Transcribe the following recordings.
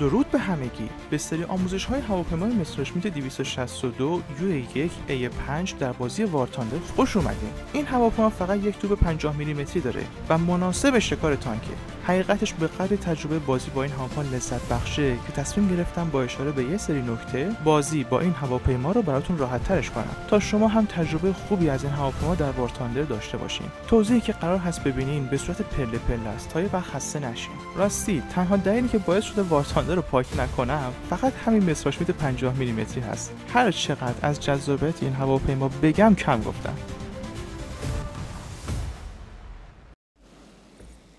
درود به همگی. به سری آموزش‌های هواپیمای مسرشمیت 262 UA1A5 در بازی وار تاندر خوش اومدین. این هواپیما فقط یک توپ 50 میلیمتری داره و مناسب شکار تانکه. حقیقتش به قدر تجربه بازی با این هواپیما لذت بخشه که تصمیم گرفتم با اشاره به یه سری نکته بازی با این هواپیما رو براتون راحت‌ترش کنم تا شما هم تجربه خوبی از این هواپیما در وار تاندر داشته باشین. توضیحی که قرار هست ببینین به صورت پله پله است تا یه وقت خسته نشین. راستی تنها دلیلی که باعث شده وار تاندر رو پاک نکنم فقط همین مسرشمیت 50 میلیمتری هست. هر چقدر از جذابیت این هواپیما بگم کم گفتم.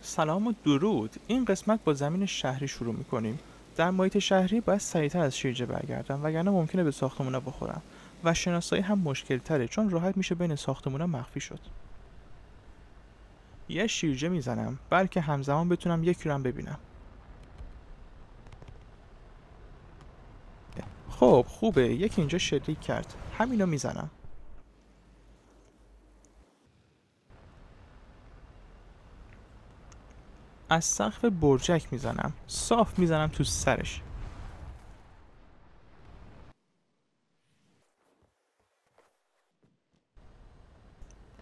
سلام و درود. این قسمت با زمین شهری شروع میکنیم. در محیط شهری باید سریعتر از شیرجه برگردم وگرنه ممکنه به ساختمونا بخورم و شناسایی هم مشکل تره چون راحت میشه بین ساختمونا مخفی شد. یه شیرجه میزنم بلکه همزمان بتونم یکی رو هم ببینم. خب خوبه، یکی اینجا شلیک کرد. همینو میزنم. از سقف برجک میزنم. صاف میزنم تو سرش.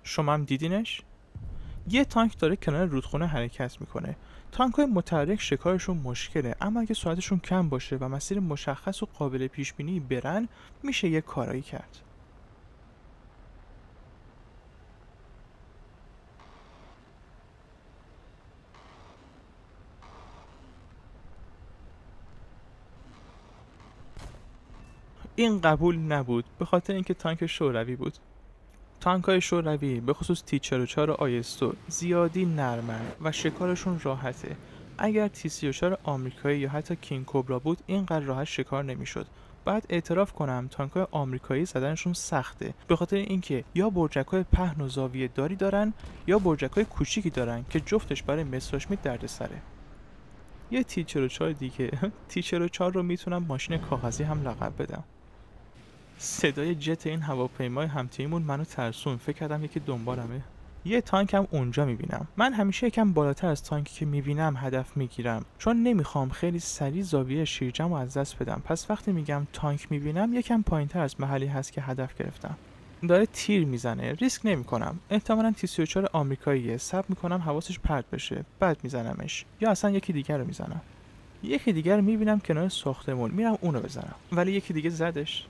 شما هم دیدینش؟ یه تانک داره کنار رودخونه حرکت میکنه. تانک‌های متحرک شکارشون مشکله، اما اگه سرعتشون کم باشه و مسیر مشخص و قابل پیش بینی برن میشه یه کارایی کرد. این قبول نبود به خاطر اینکه تانک شوروی بود. تانک‌های شوروی به خصوص T-44 آیستو زیادی نرمن و شکارشون راحته. اگر T-34 آمریکایی یا حتی کینگ کوبرا بود اینقدر راحت شکار نمیشد. بعد اعتراف کنم تانک‌های آمریکایی زدنشون سخته به خاطر اینکه یا برجک‌های پهن و زاویه داری دارن یا برجک‌های کوچیکی دارن که جفتش برای مسرشمیت دردسره. یه T-44 دیگه T-44 رو میتونم ماشین کاغذی هم لقب بدم. صدای جت این هواپیمای همتیمون منو ترسون. فکر کردم یکی دنبالمه. یه تانک هم اونجا میبینم. من همیشه یکم بالاتر از تانکی که میبینم هدف میگیرم چون نمیخوام خیلی سریع زاویه شیرجه‌مو از دست بدم. پس وقتی میگم تانک میبینم یکم پایینتر از محلی هست که هدف گرفتم. داره تیر میزنه. ریسک نمیکنم. احتمالاً T-34 آمریکاییه. صبر میکنم حواسش پرت بشه. بعد میزنمش. یا اصلا یکی دیگر رو میزنم. یکی دیگر رو میبینم کنار ساختمون. میرم اونو بزنم. ولی یکی دیگه زدش.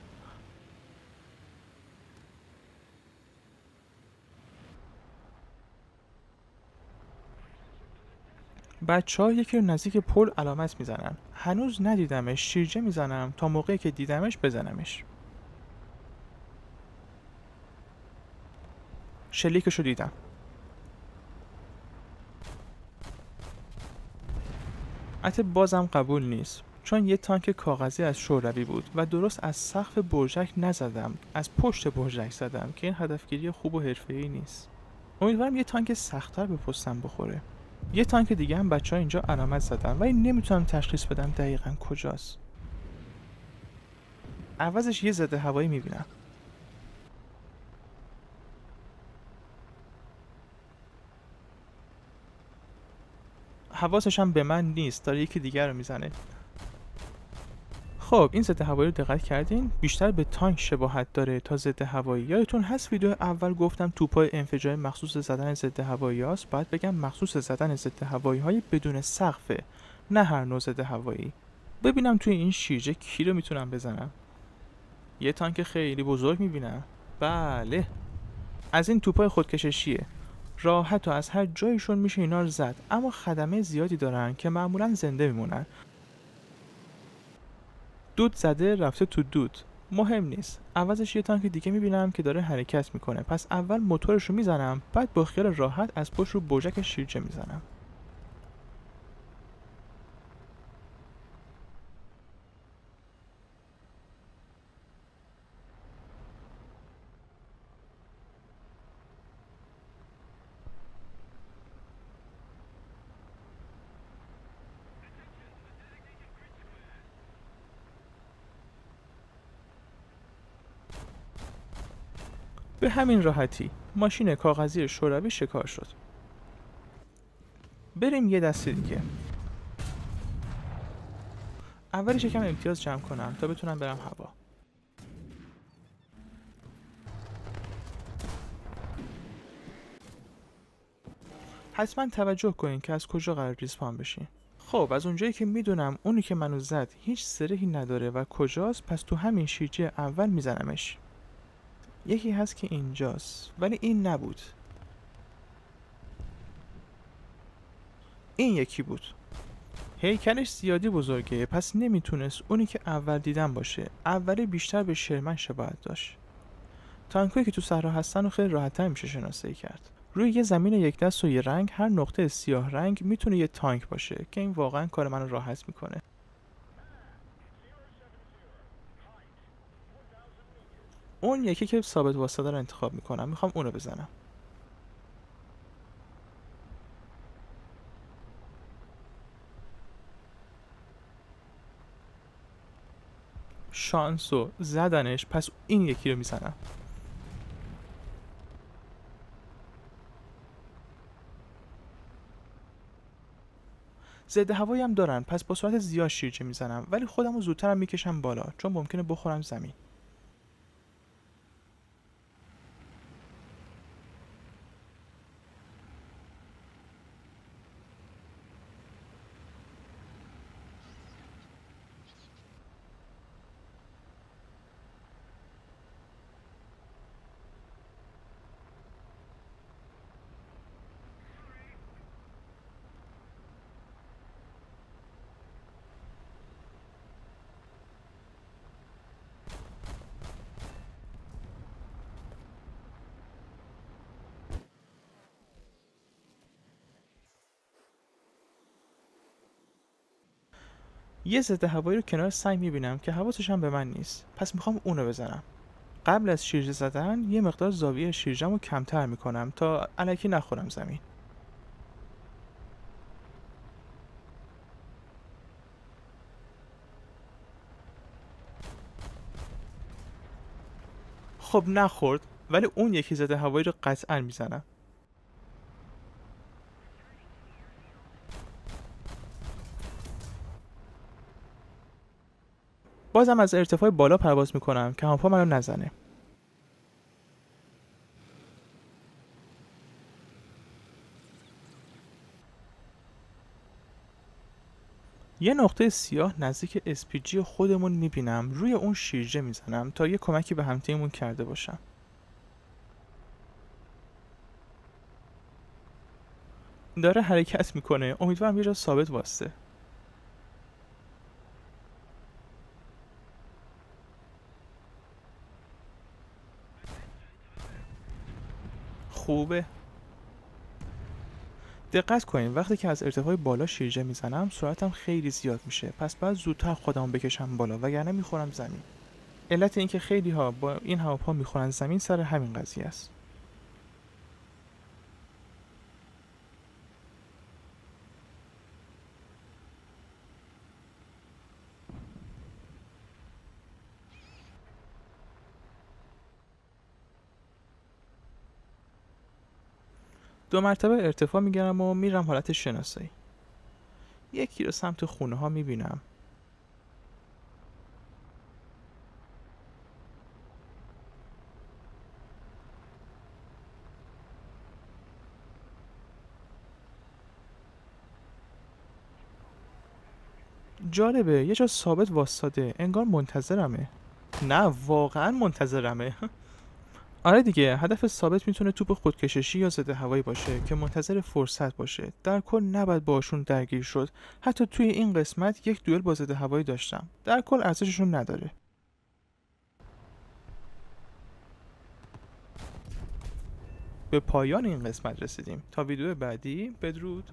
بچه‌ها یکی رو نزدیک پل علامت میزنن. هنوز ندیدمش. شیرجه میزنم تا موقعی که دیدمش بزنمش. شلیکشو دیدم. البته بازم قبول نیست چون یه تانک کاغذی از شوروی بود و درست از سقف برجک نزدم، از پشت برجک زدم که این هدفگیری خوب و حرفه‌ای نیست. امیدوارم یه تانک سخت‌تر به پستم بخوره. یه تانک دیگه هم بچه‌ها اینجا علامت زدن ولی نمیتونم تشخیص بدم دقیقاً کجاست. عوضش یه ضد هوایی میبینم. حواسش هم به من نیست، داره یکی دیگر رو میزنه. خب این ضد هوایی رو دقت کردین؟ بیشتر به تانک شباهت داره تا ضد هوایی. یادتون هست ویدیو اول گفتم توپای انفجاری مخصوص زدن ضد هوایی هاست؟ باید بگم مخصوص زدن ضد هوایی های بدون سقفه، نه هر نوع ضد هوایی. ببینم توی این شیرجه کی رو میتونم بزنم. یه تانک خیلی بزرگ میبینم. بله از این توپای خودکششیه. راحت و از هر جایشون میشه اینا رو زد، اما خدمه زیادی دارن که معمولا زنده میمونن. دود زده رفته تو دود. مهم نیست. عوضش یه تانک دیگه میبینم که داره حرکت میکنه. پس اول موتورش رو میزنم بعد با خیال راحت از پشت رو برجک شیرجه میزنم. به همین راحتی ماشین کاغذی شوروی شکار شد. بریم یه دسته دیگه. اولش یکم امتیاز جمع کنم تا بتونم برم هوا. حتما توجه کنین که از کجا قرار ریسپان بشین. خب از اونجایی که میدونم اونی که منو زد هیچ سرهی نداره و کجاست، پس تو همین شیرجه اول میزنمش. یکی هست که اینجاست، ولی این نبود. این یکی بود. هیکلش زیادی بزرگه، پس نمیتونست اونی که اول دیدم باشه. اولی بیشتر به شرمن شباهت داشت. تانکایی که تو صحرا هستن و خیلی راحت‌تر میشه شناسایی کرد. روی یه زمین یک دست و یه رنگ، هر نقطه سیاه رنگ میتونه یه تانک باشه که این واقعا کار منو راحت میکنه. اون یکی که ثابت واسطه رو انتخاب میکنم، میخوام اونو بزنم. شانسو زدنش، پس این یکی رو میزنم. ضد هوایی هم دارن، پس با سرعت زیاد شیرجه میزنم، ولی خودمو زودترم میکشم بالا چون ممکنه بخورم زمین. یه ضد هوایی رو کنار سنگ میبینم که حواسش هم به من نیست، پس میخوام اونو بزنم. قبل از شیرجه زدن یه مقدار زاویه شیرجه‌مو کمتر میکنم تا الکی نخورم زمین. خب نخورد، ولی اون یکی ضد هوایی رو قطعا میزنم. بازم از ارتفاع بالا پرواز میکنم که هواپا منو نزنه. یه نقطه سیاه نزدیک اسپیجی خودمون میبینم، روی اون شیرجه میزنم تا یه کمکی به همتیمون کرده باشم. داره حرکت میکنه، امیدوارم یه جا ثابت واسه. خوبه. دقت کنین وقتی که از ارتفاع بالا شیرجه میزنم سرعتم خیلی زیاد میشه، پس باید زودتر خودمو بکشم بالا وگرنه میخورم زمین. علت اینکه خیلی ها با این هواپا میخورن زمین سر همین قضیه است. دو مرتبه ارتفاع میگیرم و میرم حالت شناسایی. یکی رو سمت خونه ها میبینم. جالبه یه جا ثابت واسطاده، انگار منتظرمه. نه واقعا منتظرمه. آره دیگه، هدف ثابت میتونه توپ خودکششی یا ضد هوایی باشه که منتظر فرصت باشه. در کل نباید باشون درگیر شد. حتی توی این قسمت یک دوئل با ضد هوایی داشتم. در کل ارزششون نداره. به پایان این قسمت رسیدیم. تا ویدیو بعدی، بدرود.